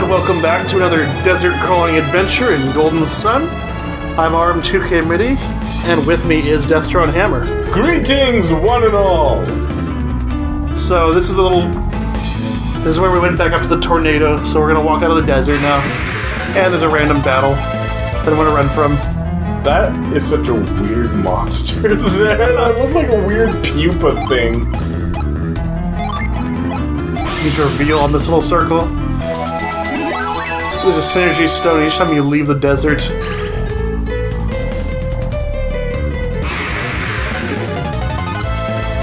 And welcome back to another desert crawling adventure in Golden Sun. I'm RM2K Midi, and with me is Deaththrone Hammer. Greetings, one and all! So this is where we went back up to the tornado, so we're gonna walk out of the desert now. And there's a random battle that I want to run from. That is such a weird monster. That looks like a weird pupa thing. Use reveal on this little circle. There's a synergy stone each time you leave the desert.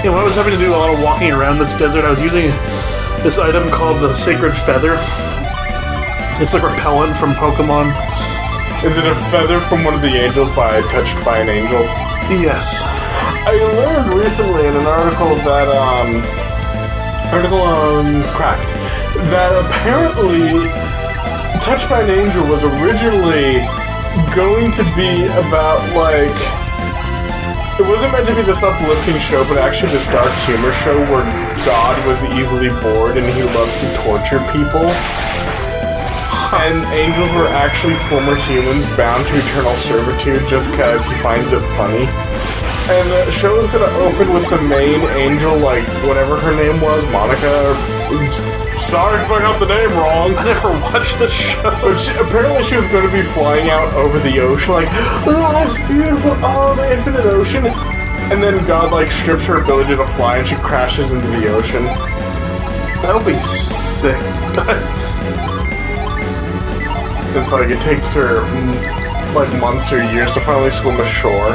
When I was having to do a lot of walking around this desert, I was using this item called the Sacred Feather. It's like repellent from Pokemon. Is it a feather from one of the angels touched by an angel? Yes. I learned recently in an article that, Cracked, that apparently Touched by an Angel was originally going to be about, like, it wasn't meant to be this uplifting show, but actually this dark humor show where God was easily bored and he loved to torture people. And angels were actually former humans bound to eternal servitude just because he finds it funny. And the show is going to open with the main angel, like, whatever her name was, Monica. Sorry if I got the name wrong. I never watched the show. But apparently she was going to be flying out over the ocean, like, oh, it's beautiful, oh, the infinite ocean. And then God, like, strips her ability to fly and she crashes into the ocean. That would be sick. It's like, it takes her, like, months or years to finally swim ashore.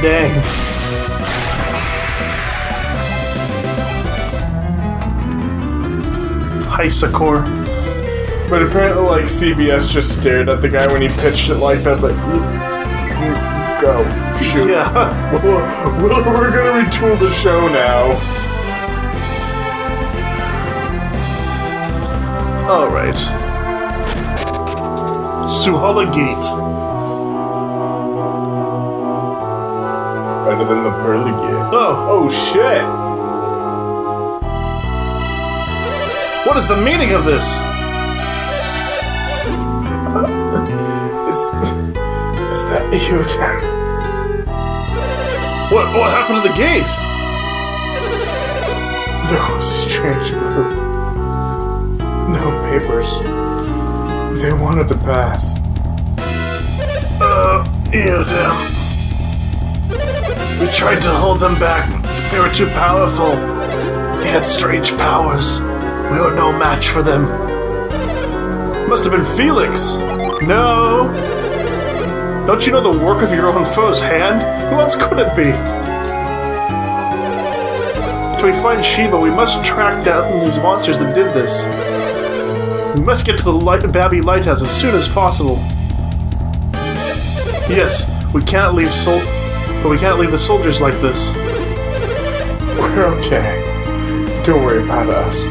Dang. Hisacor. But apparently, like, CBS just stared at the guy when he pitched it like that. It's like, go, shoot. Yeah. We're gonna retool the show now. Alright. Suhala Gate. Better than the Burly Gate. Oh shit! What is the meaning of this? Is that you, Tim? What happened to the gate? There was a strange group. No papers. They wanted to pass. Damn. We tried to hold them back, but they were too powerful. They had strange powers. We were no match for them. Must have been Felix. No. Don't you know the work of your own foe's hand? Who else could it be? Till we find Sheba, we must track down these monsters that did this. We must get to the Babby Lighthouse as soon as possible. Yes, we can't leave but we can't leave the soldiers like this. We're okay. Don't worry about us.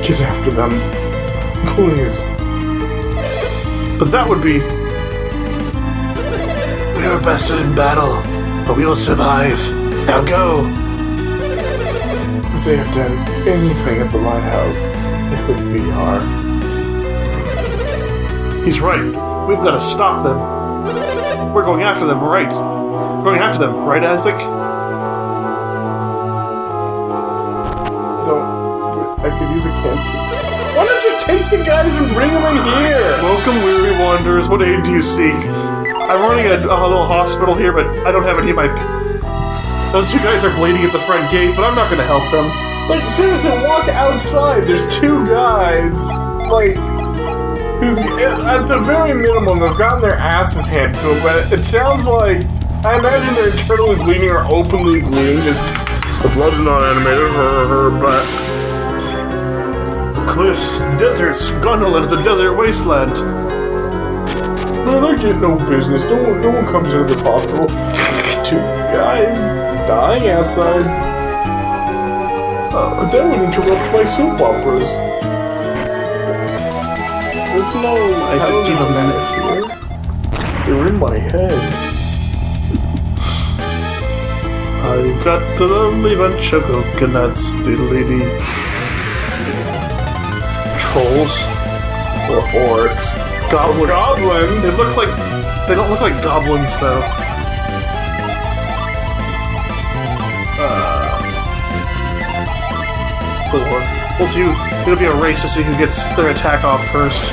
Get after them. Please. But that would be... We are bested in battle, but we will survive. Now go! If they have done anything at the lighthouse, it would be hard. He's right. We've got to stop them. We're going after them, right? We're going after them, right, Isaac? I could use a canteen. Why not just take the guys and bring them in here? Welcome, weary wanderers. What aid do you seek? I'm running a little hospital here, but I don't have any of my... Those two guys are bleeding at the front gate, but I'm not going to help them. Like, seriously, walk outside. There's two guys, like, who's, at the very minimum, they've gotten their asses handed to them, but it sounds like, I imagine they're internally bleeding or openly bleeding, just, the blood's not animated, but... Cliffs, deserts, gondola to the desert wasteland. Man, I get no business. No one comes into this hospital. Two guys dying outside. That would interrupt my soap operas. There's no... Isaac, give a minute here. They're in my head. I've got the lovely bunch of coconuts, doodly-dee. trolls. Or orcs. Goblins? They don't look like goblins, though. Thor. We'll see. It'll be a race to see who gets their attack off first.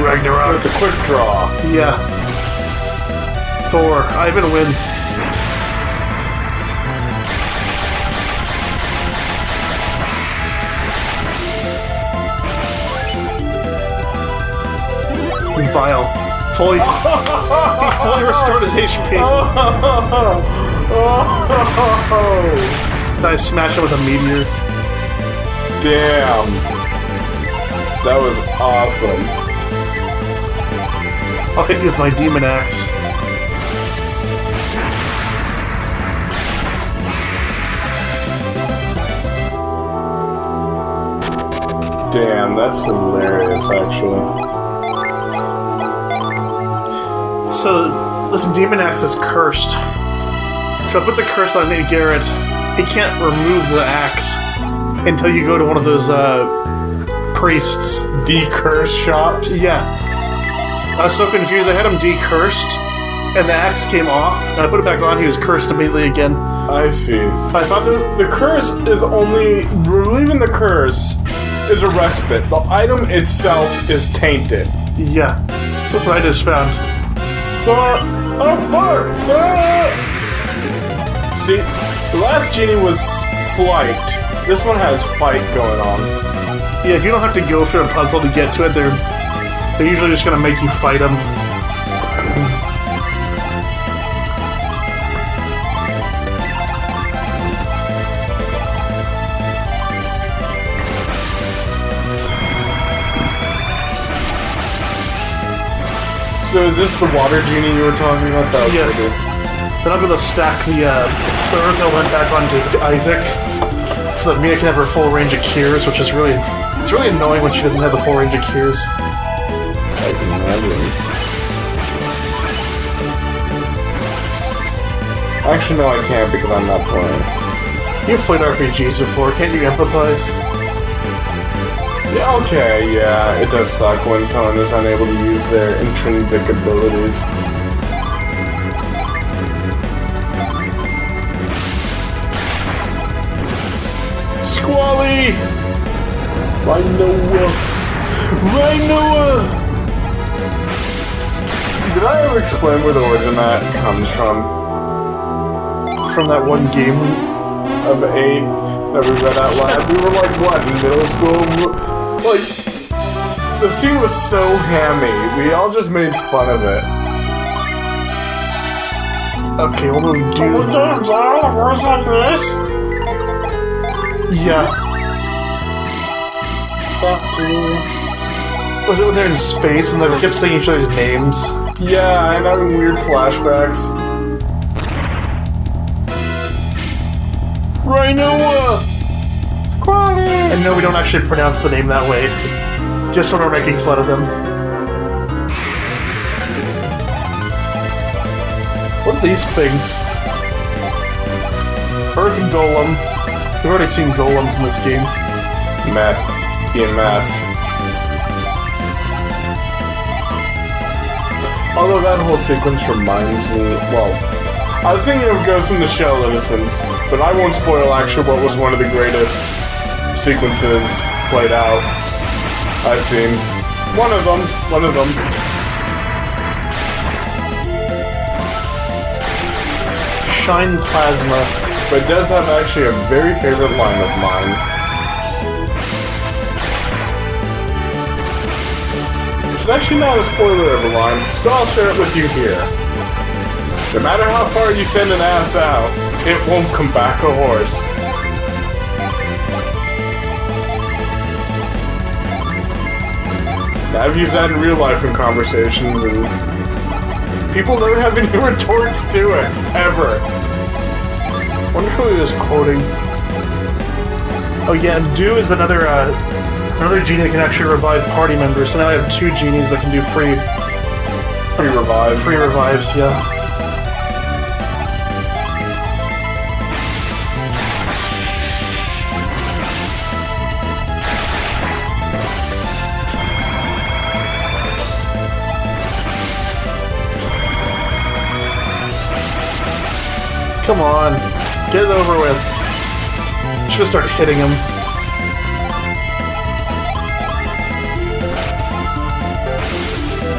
Ragnarok. It's a quick draw. Yeah. Thor. Ivan wins. Vile. He fully restored his HP. I smashed him with a meteor. Damn. That was awesome. I'll hit you with my demon axe. Damn, that's hilarious, actually. So, this demon axe is cursed. So I put the curse on Nate Garrett. He can't remove the axe until you go to one of those, priests. Decurse shops? Yeah. I was so confused. I had him decursed, and the axe came off, and I put it back on, he was cursed immediately again. I see. I thought the curse is only... Relieving the curse is a respite. The item itself is tainted. Yeah. Look what I just found. Oh fuck! Ah! See, the last genie was flight. This one has fight going on. Yeah, if you don't have to go through a puzzle to get to it, they're usually just gonna make you fight them. So is this the water genie you were talking about? That was yes. Then I'm gonna stack the earth element back onto Isaac, so that Mia can have her full range of cures, which is really annoying when she doesn't have the full range of cures. I can imagine. Actually, no, I can't because I'm not playing. You've played RPGs before, can't you empathize? Yeah, okay, yeah, it does suck when someone is unable to use their intrinsic abilities. Squally! Rhinoa! Did I ever explain where the origin of that comes from? From that one game of 8 that we read out loud. We were like, what, in middle school? Like, the scene was so hammy. We all just made fun of it. Okay, we'll move dude. Voice after this? Yeah. Fuck you. Was it when they're in space and they kept saying each other's names? Yeah, I'm having weird flashbacks. Rhinoa! Squally! And no, we don't actually pronounce the name that way. Just when we're making fun of them. What are these things? Earth Golem. We've already seen golems in this game. Meth. EMF. Although that whole sequence reminds me, well, I was thinking of Ghost in the Shell Innocence, but I won't spoil actually what was one of the greatest sequences played out I've seen. One of them. Shine Plasma. But it does have actually a very favorite line of mine. It's actually not a spoiler of a line, so I'll share it with you here. No matter how far you send an ass out, it won't come back a horse. I've used that in real life in conversations, and people never have any retorts to it, ever. Wonder who he was quoting. Oh yeah, and Do is another genie that can actually revive party members. So now I have 2 genies that can do free revives. Free revives, yeah. Come on. Get it over with. Should start hitting him.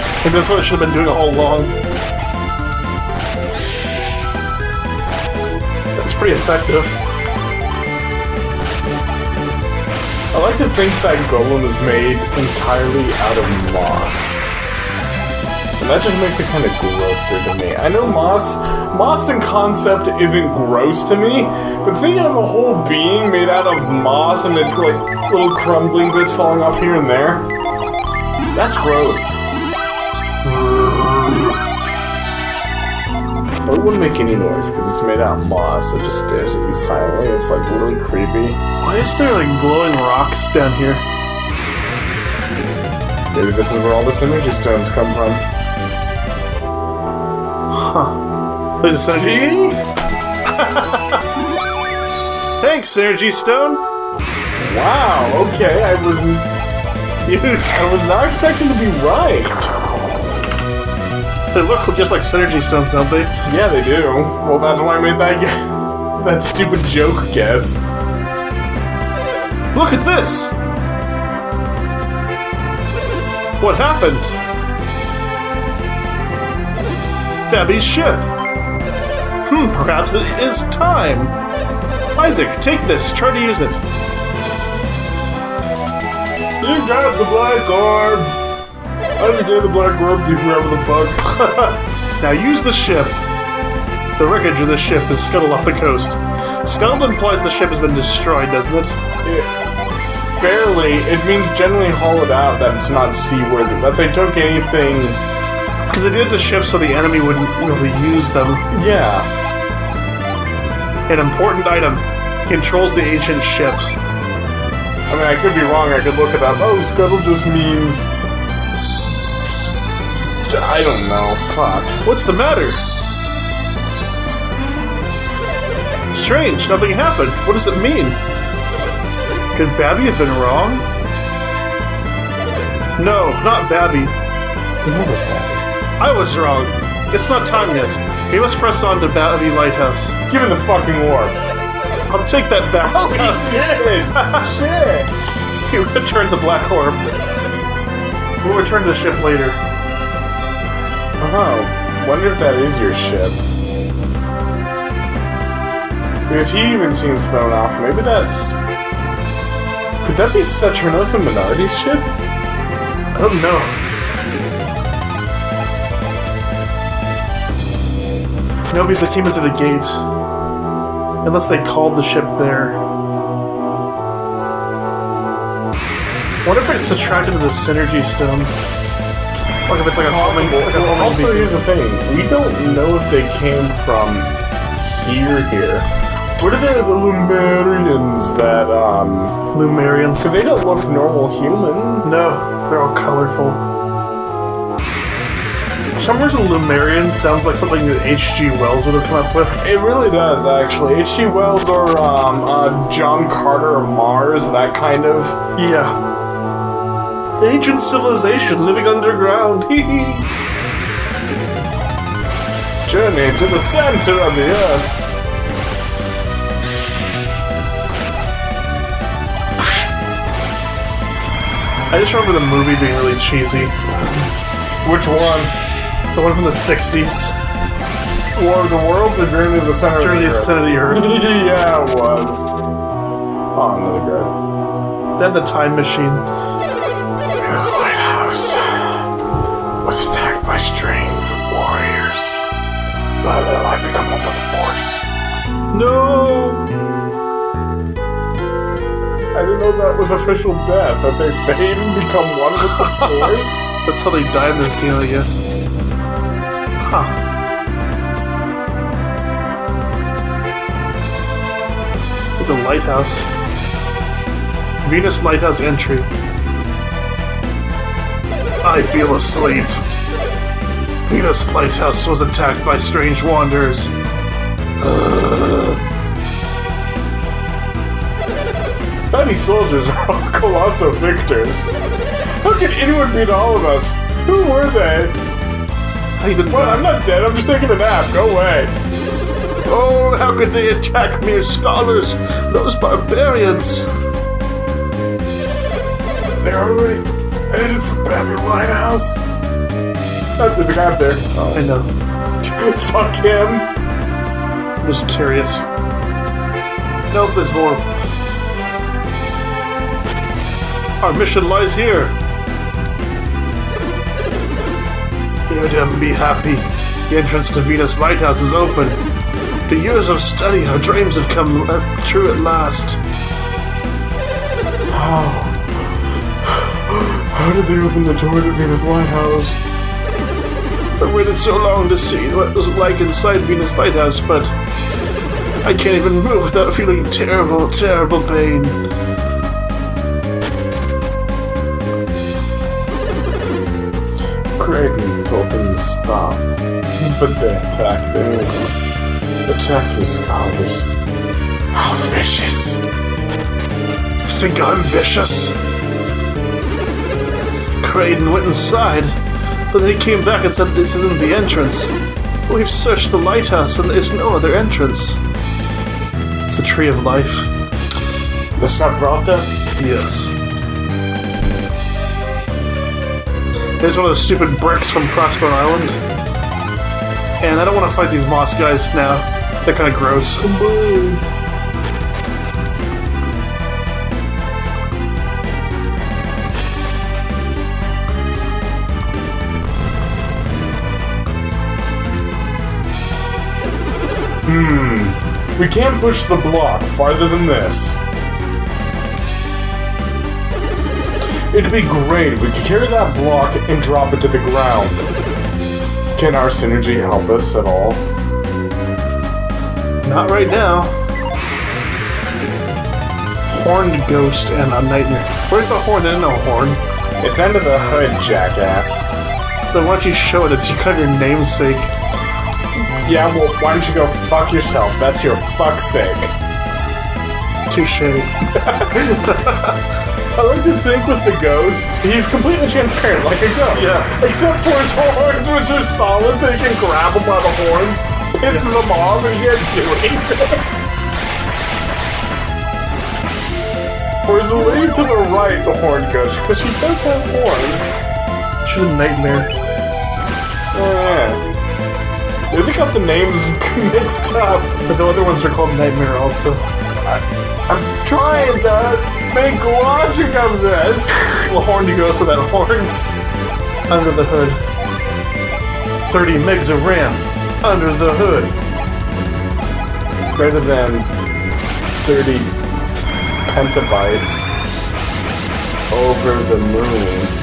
I think that's what I should have been doing all along. That's pretty effective. I like to think that Golem is made entirely out of moss. And that just makes it kind of grosser to me. I know moss in concept isn't gross to me, but thinking of a whole being made out of moss and it's like little crumbling bits falling off here and there, that's gross. But it wouldn't make any noise because it's made out of moss. It just stares at you silently. It's like really creepy. Why is there like glowing rocks down here? Maybe this is where all the synergy stones come from. Huh. There's a synergy. See? Thanks, Synergy Stone. Wow, okay, I was not expecting to be right. They look just like Synergy Stones, don't they? Yeah, they do. Well, that's why I made that stupid joke guess. Look at this! What happened? Babby's ship. Perhaps it is time. Isaac, take this. Try to use it. You got the black orb. Isaac got the black orb to whoever the fuck. Now use the ship. The wreckage of the ship is scuttled off the coast. Scuttled implies the ship has been destroyed, doesn't it? It's fairly. It means generally hollowed out, that it's not seaworthy. That they took anything. Because they did the ship so the enemy wouldn't really use them. Yeah. An important item. Controls the ancient ships. I mean, I could be wrong. I could look it up. Oh, scuttle just means. I don't know. Fuck. What's the matter? Strange, nothing happened. What does it mean? Could Babby have been wrong? No, not Babby. I was wrong. It's not time yet. We must press on to Babby Lighthouse. Give me the fucking orb. I'll take that back. Oh, he did! Shit! He returned the black orb. We'll return to the ship later. Oh, wonder if that is your ship. Because he even seems thrown off. Maybe that's... Could that be Saturnos and Minardi's ship? I don't know. No, because they came into the gate. Unless they called the ship there. Wonder if it's attracted to the synergy stones. Like if it's like a homing. Also, here's the thing: we don't know if they came from here. What are the Lumerians that Lumerians? Because they don't look normal human. No, they're all colorful. For some reason, Lumerian sounds like something that H.G. Wells would have come up with. It really does, actually. H.G. Wells or John Carter or Mars, that kind of. Yeah. Ancient civilization living underground. Hee hee. Journey to the center of the earth. I just remember the movie being really cheesy. Which one? The one from the 60s. War of the Worlds or Journey to the Center Journey to the Center of the Earth. Yeah, it was. Oh, another good. Then the time machine. This lighthouse was attacked by strange warriors. But I become one with the Force. No! I didn't know that was official death, that they fade and become one with the Force. That's how they die in this game, I guess. Huh. There's a lighthouse. Venus Lighthouse entry. I feel asleep. Venus Lighthouse was attacked by strange wanderers. Bounty soldiers are all colossal victors. How could anyone beat all of us? Who were they? I didn't What? I'm not dead. I'm just taking a nap. Go away. Oh, how could they attack mere scholars? Those barbarians! They're already headed for Penumbra Lighthouse. Oh, there's a guy up there. Oh, I know. Fuck him. I'm just curious. Nope, there's more. Our mission lies here. Hear them be happy. The entrance to Venus Lighthouse is open. After years of study, our dreams have come true at last. How did they open the door to Venus Lighthouse? I waited so long to see what it was like inside Venus Lighthouse, but I can't even move without feeling terrible, terrible pain. Creighton told them to stop, but they attacked anyway. Attacking scholars. How vicious. You think I'm vicious? Creighton went inside, but then he came back and said this isn't the entrance. We've searched the lighthouse and there's no other entrance. It's the Tree of Life. The Savrata? Yes. There's one of those stupid bricks from Crossbone Island. And I don't want to fight these moss guys now. They're kind of gross. We can't push the block farther than this. It'd be great if we could carry that block and drop it to the ground. Can our synergy help us at all? Not right now. Horned ghost and a nightmare. Where's the horn? There's no horn. It's under the hood, jackass. Then why don't you show it? It's kind of your namesake. Yeah, well, why don't you go fuck yourself? That's your fuck's sake. Touché. I like to think with the ghost, he's completely transparent, like a ghost. Yeah. Except for his horns, which are solid, so you can grab him by the horns, pisses him off, and he can't do anything. Or is the lady to the right the horned ghost? Because she does have horns. She's a nightmare. Oh, yeah. They got the names mixed up. But the other ones are called Nightmare also. I'm trying to make logic of this. The horn you go so that horns under the hood. 30 megs of RAM under the hood. Greater than 30 petabytes over the moon.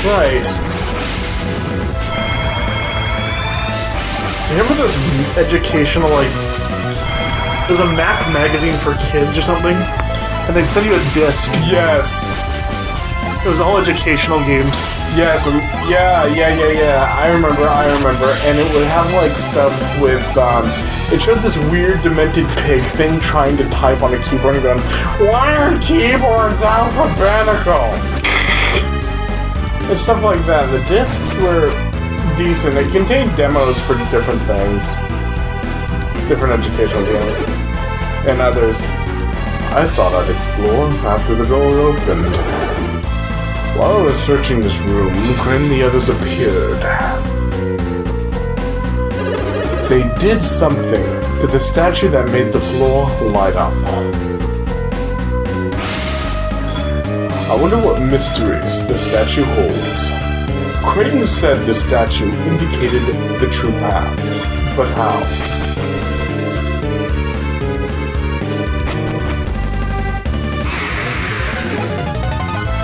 Right. Remember those educational, like, there's a Mac magazine for kids or something? And they'd send you a disc. Yes. It was all educational games. Yes, yeah. I remember. And it would have, like, stuff with, it showed this weird demented pig thing trying to type on a keyboard and going, why are keyboards alphabetical? And stuff like that. The discs were decent. It contained demos for different things. Different educational games. And others. I thought I'd explore after the door opened. While I was searching this room, Grim and the others appeared. They did something to the statue that made the floor light up. I wonder what mysteries the statue holds. Creighton said the statue indicated the true path, but how?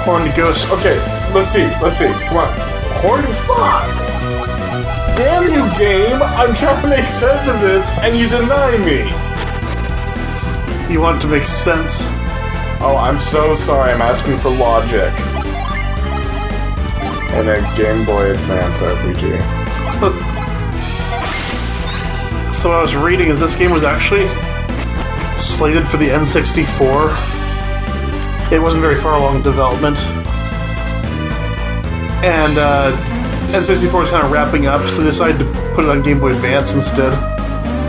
Horned ghost. Okay, let's see. Come on. Horned fuck! Damn you, game! I'm trying to make sense of this, and you deny me! You want to make sense? Oh, I'm so sorry. I'm asking for logic. And a Game Boy Advance RPG. So what I was reading is this game was actually slated for the N64. It wasn't very far along in development. And N64 was kind of wrapping up, so they decided to put it on Game Boy Advance instead.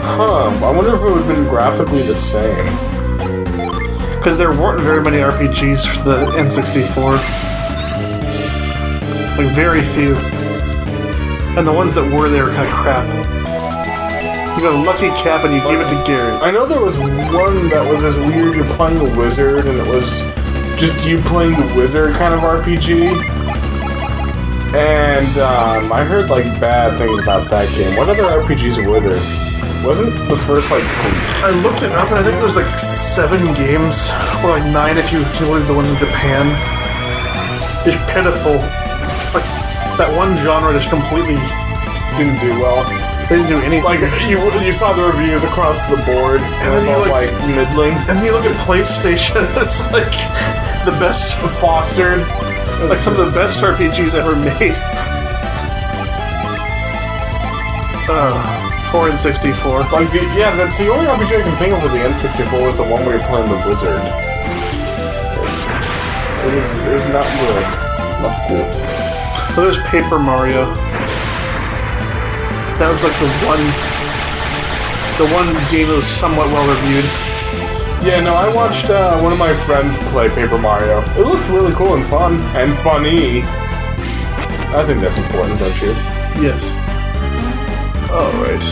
Huh, I wonder if it would have been graphically the same. Because there weren't very many RPGs for the N64. Like, very few. And the ones that were there were kind of crap. You got a lucky cap and you gave it to Gary. I know there was one that was as weird, you're playing the wizard, and it was just you playing the wizard kind of RPG. And I heard like bad things about that game. What other RPGs were there? Wasn't the first like... I looked it up and I think there was like 7 games, or like 9 if you included the ones in Japan. It's pitiful. Like, that one genre just completely didn't do well. They didn't do anything. Like, you saw the reviews across the board, and it was all like middling. And then you look at PlayStation, it's like the best fostered, like some of the best RPGs ever made. For N64. Like, yeah, that's the only RPG I can think of with the N64 was the one where you're playing the wizard. It was not good. Not cool. Well, there's Paper Mario. That was like the one game that was somewhat well reviewed. Yeah, no, I watched one of my friends play Paper Mario. It looked really cool and fun. And funny. I think that's important, don't you? Yes. Alright.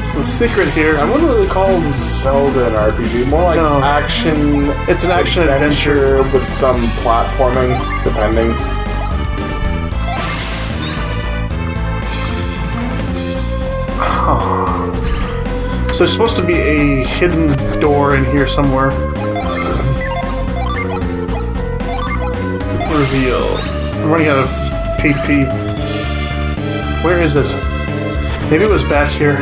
So the secret here... I wouldn't really call Zelda an RPG. More like action... It's an action adventure with some platforming, depending. So there's supposed to be a hidden door in here somewhere. Reveal. I'm running out of PP. Where is it? Maybe it was back here.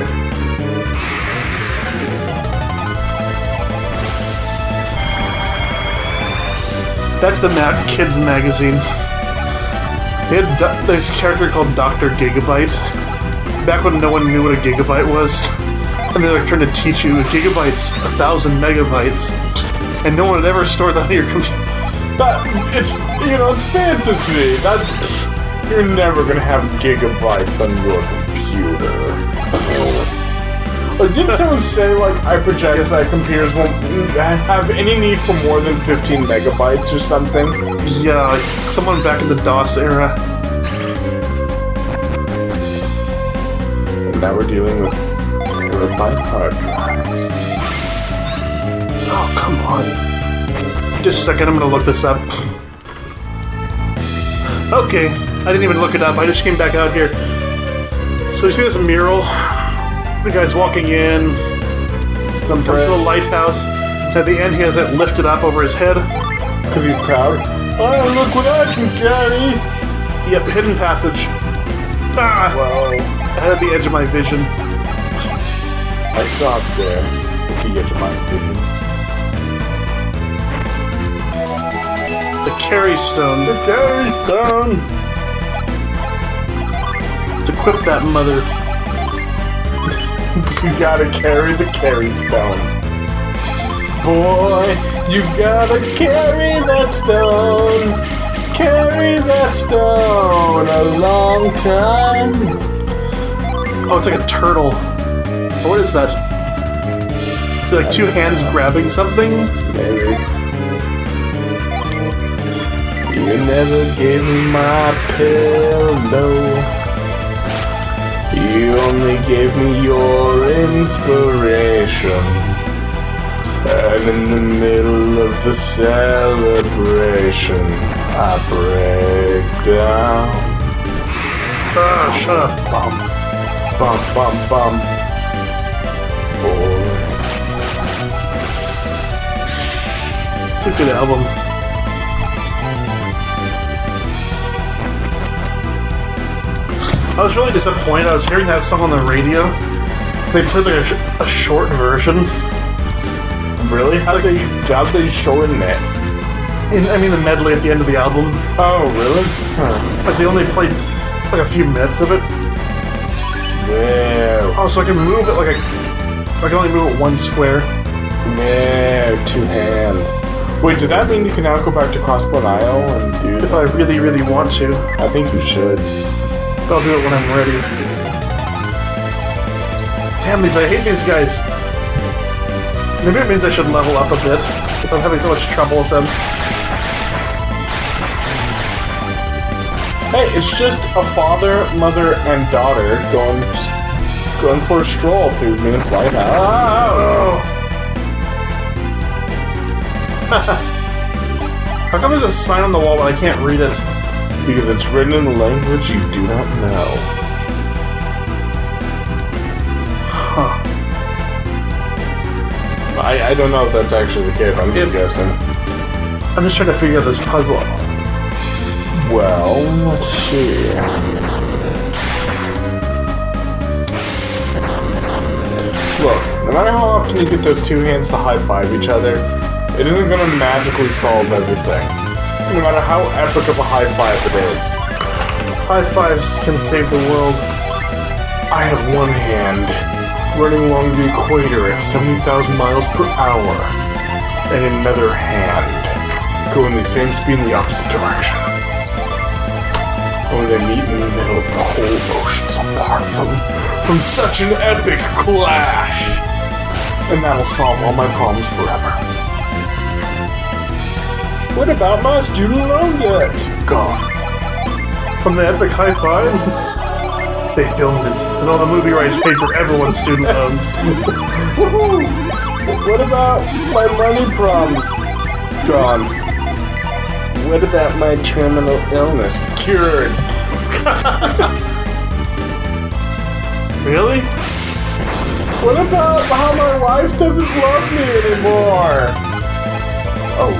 That's the Kids magazine. They had this character called Dr. Gigabyte. Back when no one knew what a gigabyte was. And they're like trying to teach you a gigabyte's 1,000 megabytes. And no one would ever store that on your computer. It's fantasy. You're never gonna have gigabytes on your computer. Didn't someone say, like, I project that computers won't have any need for more than 15 megabytes or something? Yeah, like someone back in the DOS era. And now we're dealing with terabyte hard drives. Oh, come on. Just a second, I'm gonna look this up. Okay, I didn't even look it up, I just came back out here. So you see this mural? The guy's walking in, comes to the lighthouse. At the end, he has it lifted up over his head. Because he's proud. Oh, look what I can carry! Yep, hidden passage. Ah! Whoa. Ahead of the edge of my vision. I saw it there, at the edge of my vision. The carry stone. The carry stone! Let's equip that mother... You gotta carry the carry stone. Boy, you gotta carry that stone. Carry that stone a long time. Oh, it's like a turtle. What is that? Is it like two hands grabbing something? Maybe. You never gave me my pillow. You only gave me your inspiration. And in the middle of the celebration, I break down. Ah, shut up. Bum, bum, bum, bum. Boy. It's a good album. I was really disappointed. I was hearing that song on the radio. They played like a short version. Really? How'd they shorten it? The medley at the end of the album. Oh, really? Huh. Like they only played like a few minutes of it. Yeah. Oh, so I can move it I can only move it one square. Yeah, 2 hands. Wait, does that mean you can now go back to Crossbone Isle and do If I really, really want to. I think you should. But I'll do it when I'm ready. Damn these, I hate these guys. Maybe it means I should level up a bit, if I'm having so much trouble with them. Hey, it's just a father, mother, and daughter going for a stroll through Venus Lighthouse. Oh. How come there's a sign on the wall but I can't read it? Because it's written in a language you do not know. Huh. I don't know if that's actually the case, I'm just guessing. I'm just trying to figure out this puzzle. Well, let's see. Look, no matter how often you get those two hands to high-five each other, it isn't going to magically solve everything. No matter how epic of a high-five it is. High fives can save the world. I have one hand running along the equator at 70,000 miles per hour, and another hand going the same speed in the opposite direction. When they meet in the middle, the whole ocean's apart from such an epic clash. And that'll solve all my problems forever. What about my student loan debts? Gone. From the epic high five? They filmed it, and all the movie rights paid for everyone's student loans. Woohoo! What about my money problems? Gone. What about my terminal illness? Cured. Really? What about how my wife doesn't love me anymore? Oh,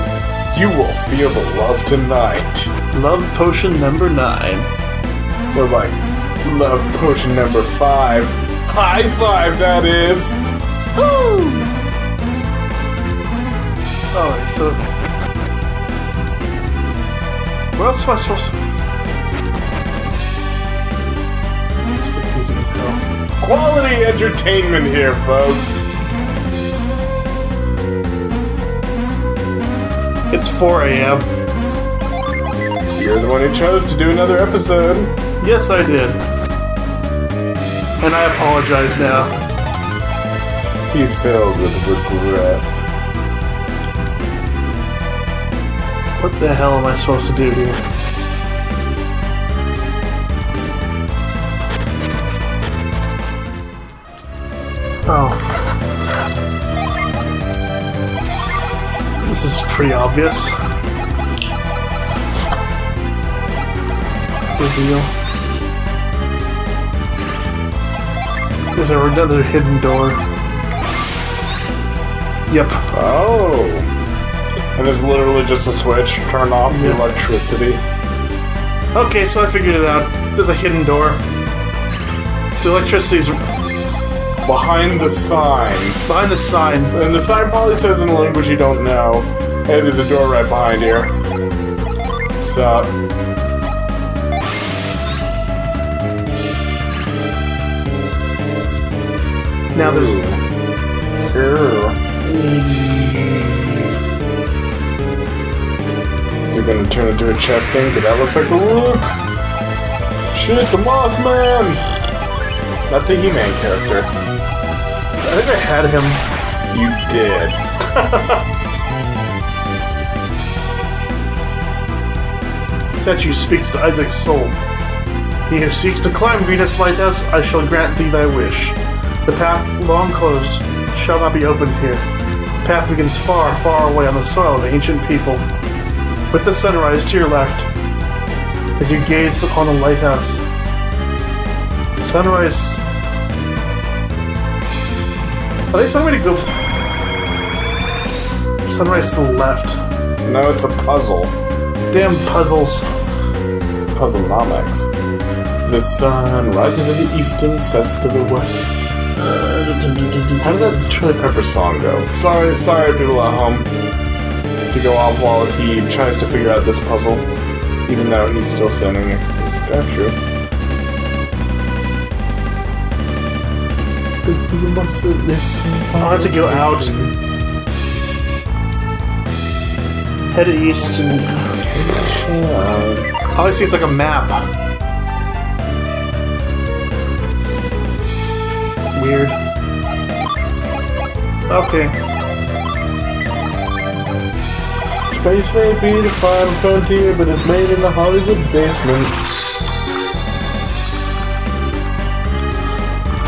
you will feel the love tonight. Love potion number 9. Or like, love potion number 5. High five, that is. Woo! Alright, so... what else am I supposed to... It's confusing as hell. Quality entertainment here, folks. It's 4 a.m. You're the one who chose to do another episode. Yes, I did. And I apologize now. He's filled with regret. What the hell am I supposed to do here? Oh. This is pretty obvious. Reveal. There's another hidden door. Yep. Oh. And there's literally just a switch. Turn off the electricity. Okay, so I figured it out. There's a hidden door. So electricity's behind the sign. behind the sign. And the sign probably says in a language you don't know, hey, there's a door right behind here. What's up? Now there's... Is it gonna turn into a chess game? Because that looks like a rook. Shit, the Moss Man! Not the He-Man character. I think I had him. You did. Statue speaks to Isaac's soul. He who seeks to climb Venus Lighthouse, I shall grant thee thy wish. The path long closed shall not be opened here. The path begins far, far away on the soil of ancient people. With the sunrise to your left, as you gaze upon the lighthouse. Sunrise... I think somebody go... Sunrise to the left. No, it's a puzzle. Damn puzzles. Puzzlenomics. The sun rises to the east and sets to the west. How does that Chili Pepper song go? Sorry, people at home. To go off while he tries to figure out this puzzle, even though he's still standing next to the statue. I'll have to go out. Head east and... All I see is like a map. It's weird. Okay. Space may be the final frontier, but it's made in the Hollywood basement.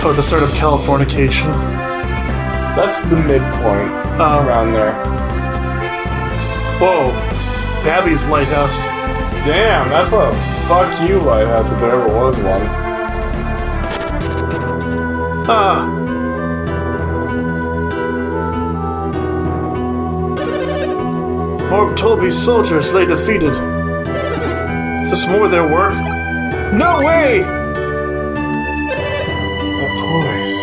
Oh, the start of Californication. That's the midpoint. Around there. Whoa. Babby's lighthouse. Damn, that's a fuck you lighthouse if there ever was one. Ah. More of Tolby's soldiers lay defeated. Is this more of their work? No way! That voice.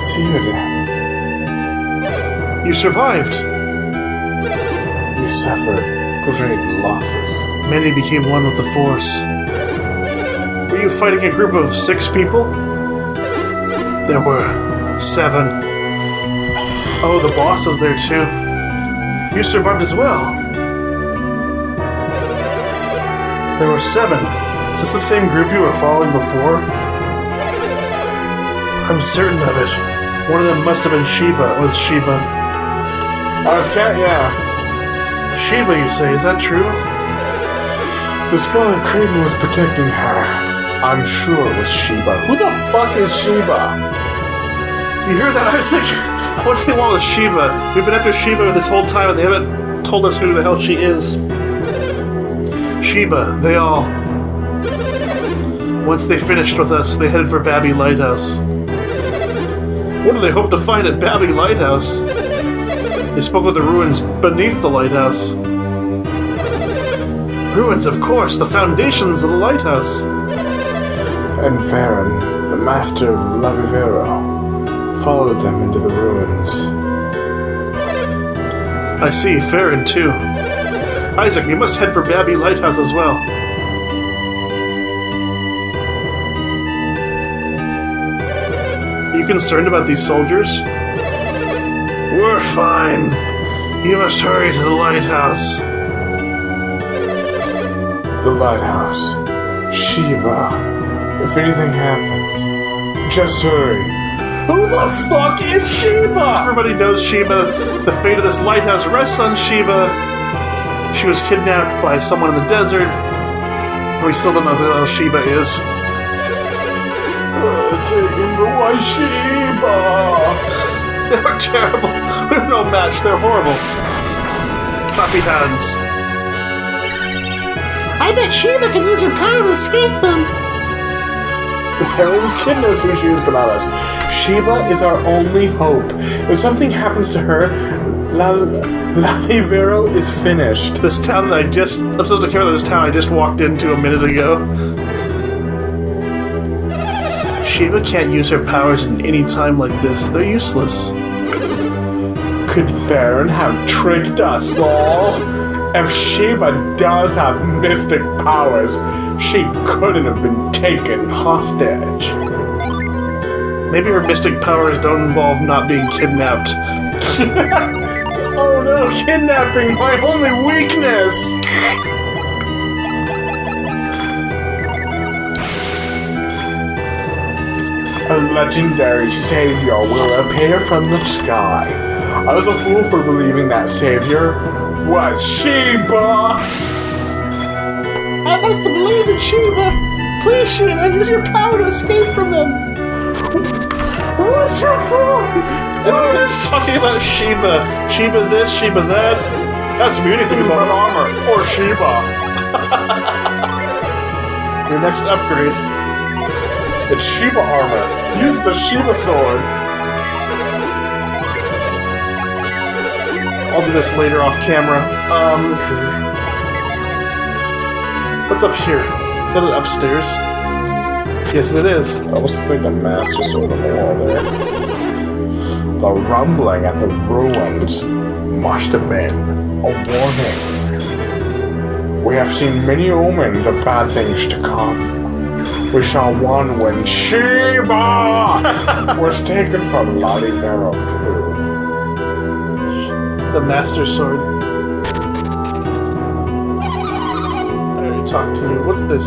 It's you again. You survived. You suffered great losses. Many became one with the Force. Were you fighting a group of 6 people? There were 7. Oh, the boss is there too. You survived as well. There were 7. Is this the same group you were following before? I'm certain of it. One of them must have been Sheba. Was Sheba? Yeah. Sheba, you say? Is that true? The Scarlet Craven was protecting her. I'm sure it was Sheba. Who the fuck is Sheba? You hear that? I was like, what do they want with Sheba? We've been after Sheba this whole time and they haven't told us who the hell she is. Sheba, they all... Once they finished with us, they headed for Babby Lighthouse. What do they hope to find at Babby Lighthouse? They spoke of the ruins beneath the lighthouse. Ruins, of course, the foundations of the lighthouse. And Farron, the master of Lavivero, followed them into the ruins. I see, Farron too. Isaac, we must head for Babby Lighthouse as well. Are you concerned about these soldiers? We're fine. You must hurry to the lighthouse. The lighthouse. Sheba. If anything happens, just hurry. Who the fuck is Sheba? Everybody knows Sheba. The fate of this lighthouse rests on Sheba. She was kidnapped by someone in the desert. We still don't know who else Sheba is. Taken, but why Sheba? They're terrible. We're no match. They're horrible. Clappy hands. I bet Sheba can use her power to escape them. Apparently this kid knows who she is, but not us. Sheba is our only hope. If something happens to her, Lavivero is finished. This town that I'm supposed to care about this town I just walked into a minute ago. Sheba can't use her powers in any time like this. They're useless. Could Farron have tricked us all? If Sheba does have mystic powers, she couldn't have been taken hostage. Maybe her mystic powers don't involve not being kidnapped. Oh no, kidnapping, my only weakness! A legendary savior will appear from the sky. I was a fool for believing that savior was Sheba! I'd like to believe in Sheba. Please, Sheba, use your power to escape from them. What's your phone? Everyone's talking about Sheba. Sheba this, Sheba that. That's me anything about armor. Or Sheba. Your next upgrade. It's Sheba armor. Use the Sheba sword. I'll do this later off camera. What's up here? Is that it upstairs? Yes, it is. That was like the master sword on the wall there. The rumbling at the ruins must have been a warning. We have seen many omens of bad things to come. We saw one when Sheba was taken from Lavivero too. The Master Sword. talk to you. What's this?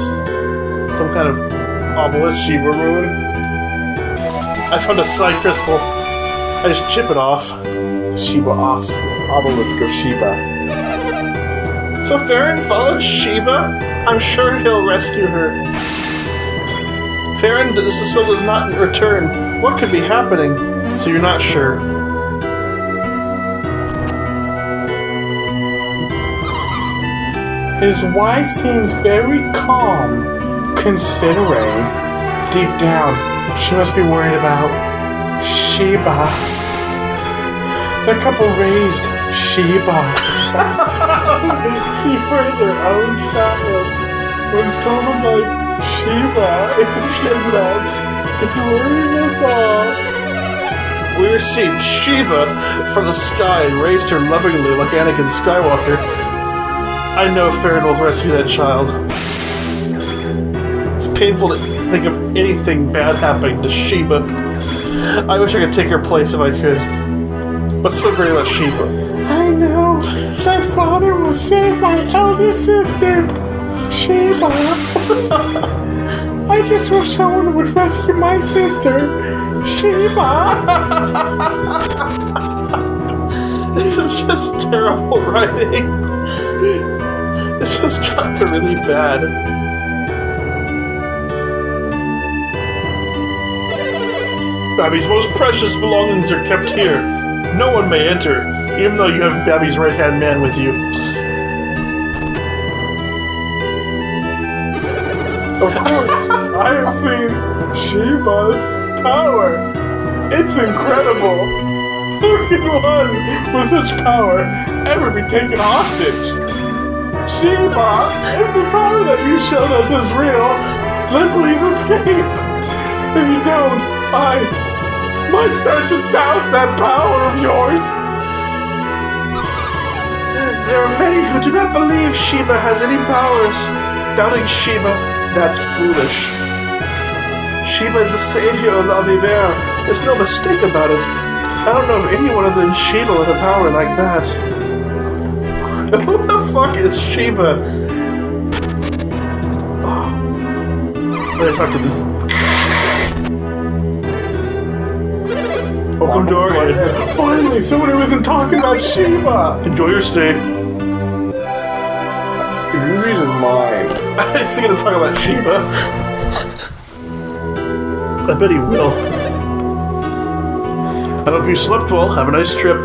Some kind of obelisk Sheba ruin? I found a side crystal. I just chip it off. Sheba obelisk of Sheba. So Farron followed Sheba? I'm sure he'll rescue her. Farron still does not return. What could be happening? So you're not sure. His wife seems very calm, considering. Deep down, she must be worried about Sheba. The couple raised Sheba. She raised their own child. When someone like Sheba is kidnapped, it worries us all. We received Sheba from the sky and raised her lovingly like Anakin Skywalker. I know Farron will rescue that child. It's painful to think of anything bad happening to Sheba. I wish I could take her place if I could. But so great about Sheba. I know. My father will save my elder sister, Sheba. I just wish someone would rescue my sister, Sheba. This is just terrible writing. This has gotten really bad. Babby's most precious belongings are kept here. No one may enter, even though you have Babby's right-hand man with you. Of course, I have seen Sheba's power. It's incredible. How can one with such power ever be taken hostage? Sheba, if the power that you showed us is real, then please escape. If you don't, I might start to doubt that power of yours. There are many who do not believe Sheba has any powers. Doubting Sheba, that's foolish. Sheba is the savior of La Vivera. There's no mistake about it. I don't know of anyone other than Sheba with a power like that. Who the fuck is Sheba? Oh. Let me talk to this. Welcome to our inn. Finally, someone who isn't talking about Sheba! Enjoy your stay. If you read his mind. Is he gonna talk about Sheba? I bet he will. I hope you slept well. Have a nice trip.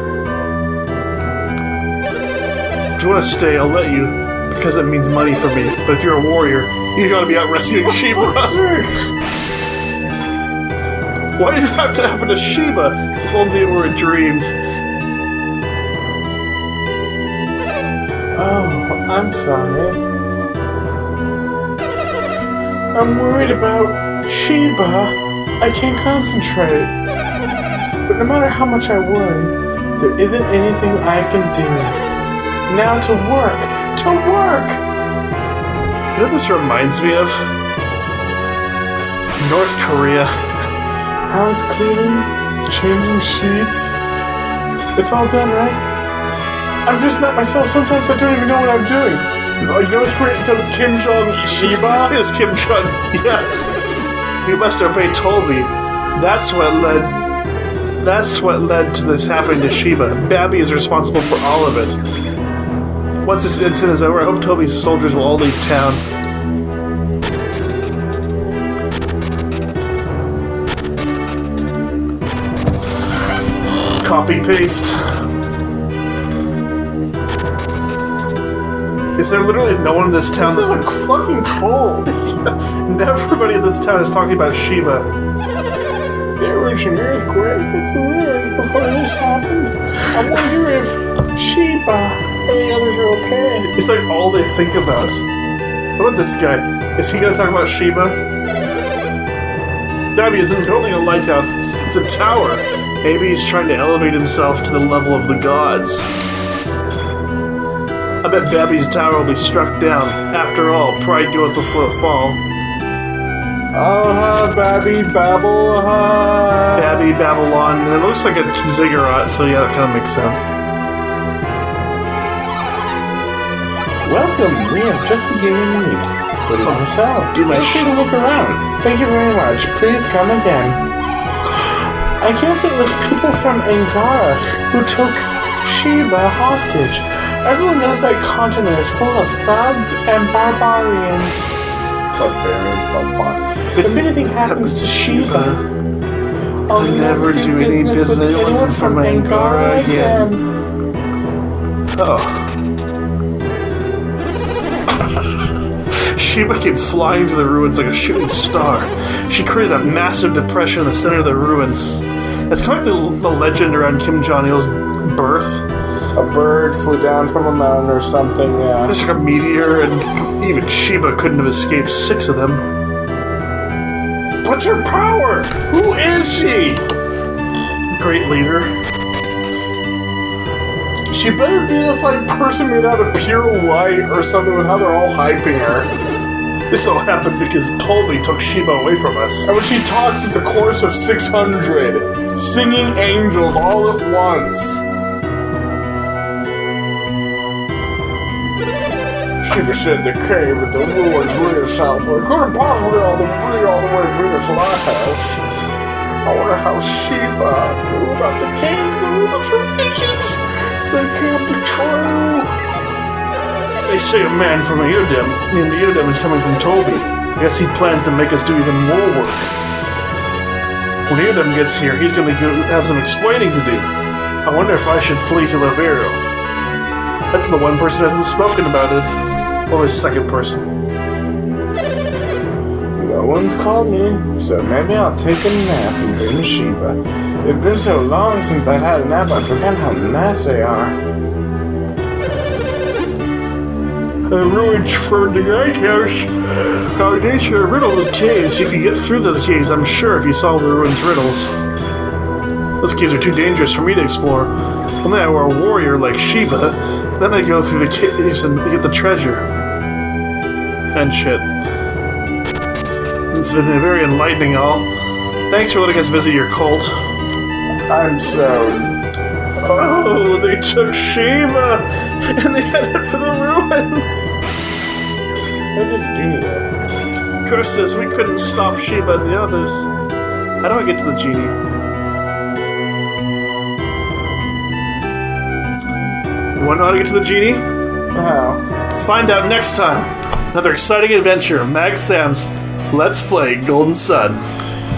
If you want to stay, I'll let you, because it means money for me. But if you're a warrior, you gotta be out rescuing Sheba. Why did it have to happen to Sheba? If only it were a dream. Oh, I'm sorry. I'm worried about Sheba. I can't concentrate. But no matter how much I worry, there isn't anything I can do. Now to work! To work! You know what this reminds me of? North Korea. House cleaning, changing sheets. It's all done, right? I'm just not myself. Sometimes I don't even know what I'm doing. Like North Korea said Kim Jong-Sheba? It's Kim Jong, yeah. You must obey Toby. That's what led to this happening to Sheba. Babby is responsible for all of it. Once this incident is over, I hope Toby's soldiers will all leave town. Copy paste. Is there literally no one in this town? This is like fucking cold. Everybody in this town is talking about Sheba. There was an earthquake at the ruins before this happened. I wonder if Sheba and the others are okay. It's like all they think about. What about this guy? Is he gonna talk about Sheba? Babby isn't building a lighthouse. It's a tower. Maybe he's trying to elevate himself to the level of the gods. I bet Babby's tower will be struck down. After all, pride goeth before a fall. Babby Babble, Babby Babylon. It looks like a ziggurat, so yeah, that kind of makes sense. welcome. We have just the gear you need. What do you want to sell? Do my Feel free to look around. Thank you very much. Please come again. I guess it was people from Angara who took Sheba hostage. Everyone knows that continent is full of thugs and barbarians. If anything happens to Sheba, I'll never do any business with anyone from Angara again. Oh. Sheba came flying to the ruins like a shooting star. She created a massive depression in the center of the ruins. It's kind of like the legend around Kim Jong-il's birth. A bird flew down from a mountain or something, yeah. It's like a meteor, and even Sheba couldn't have escaped 6 of them. What's her power? Who is she? Great leader. She better be this like person made out of pure light or something with how they're all hyping her. This all happened because Colby took Sheba away from us. And when she talks, it's a chorus of 600 singing angels all at once. Sheba said the cave at the ruins lead southward. Couldn't possibly all the way through this lighthouse. I wonder how Sheba knew about the cave, the ruins, visions. They can't be true. They say a man from Eodem named Eodem is coming from Toby. I guess he plans to make us do even more work. When Eodem gets here, he's going to have some explaining to do. I wonder if I should flee to Lavero. That's the one person who hasn't spoken about it. Well, the second person. No one's called me, so maybe I'll take a nap and dream Sheba. It's been so long since I've had a nap, I forget how nice they are. The ruins from the lighthouse. Our nature riddle the caves. You can get through the caves, I'm sure, if you solve the ruins riddles. Those caves are too dangerous for me to explore. Only I were a warrior like Sheba. Then I go through the caves and get the treasure. And shit. It's been very enlightening, all. Thanks for letting us visit your cult. I'm so... Oh, they took Sheba! And they headed for the ruins! What did you do there? Curses, we couldn't stop Sheba and the others. How do I get to the genie? You want to know how to get to the genie? How? Find out next time. Another exciting adventure. Mag Sam's Let's Play Golden Sun.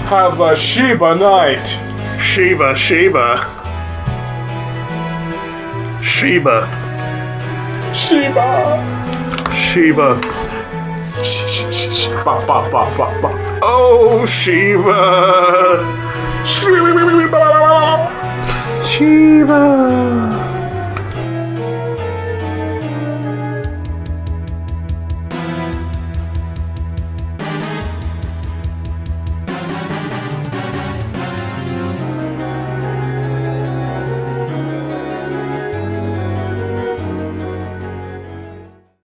Have a Sheba night. Sheba, Sheba. Sheba. Sheba. Sheba. Ba, ba, ba, ba, ba. Oh, Sheba. Sheba. Sheba.